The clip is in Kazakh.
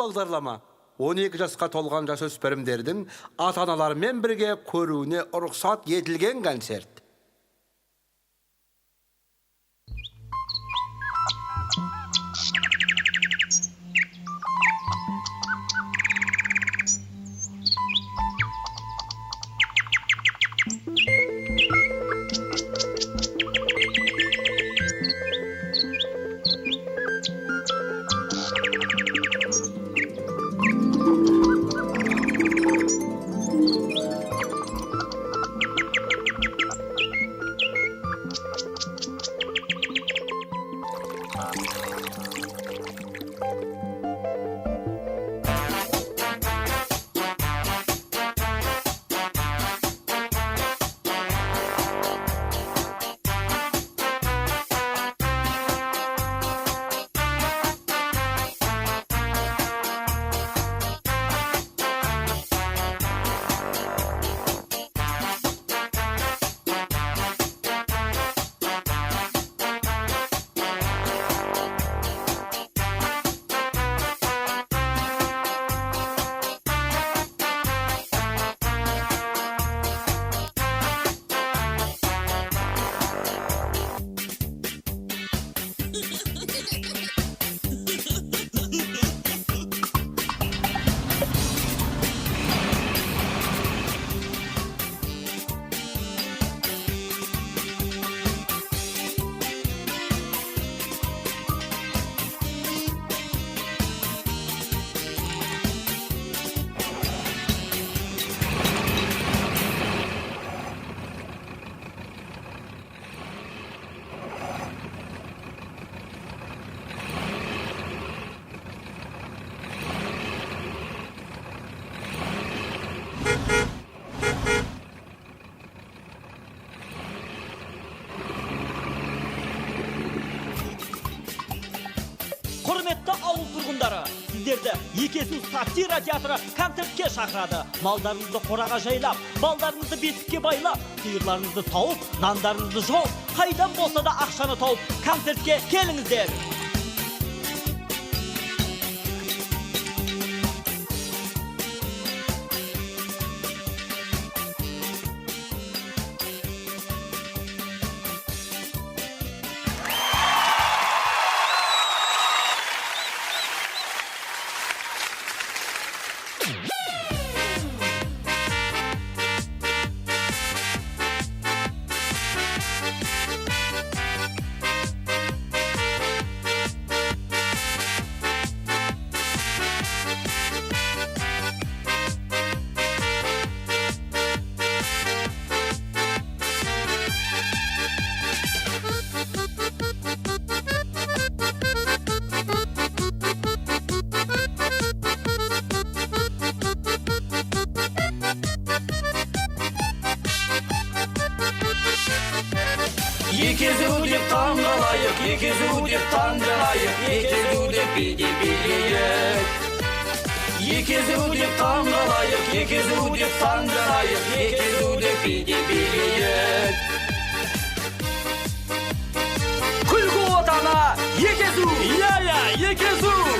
бағдарлама 12 жасқа толған жасөспірімдердің ата-аналарымен бірге көруіне рұқсат етілген концерт. Құрметті ауыл тұрғындары, сіздерді Екесу сатира театры концертке шақырады. Малдарыңызды қораға жайлап, балдарыңызды бесікке байлап, сиырларыңызды тауып, нандарыңызды жауып, қайдан болса да ақшаны тауып, концертке келіңіздер. Екезу деп таңғалайық, екезу деп таңданайық, екезу деп билейік. Екезу деп таңғалайық, екезу деп таңданайық, екезу деп билейік. Күлкі отаны Екезу! Иә, Екезу!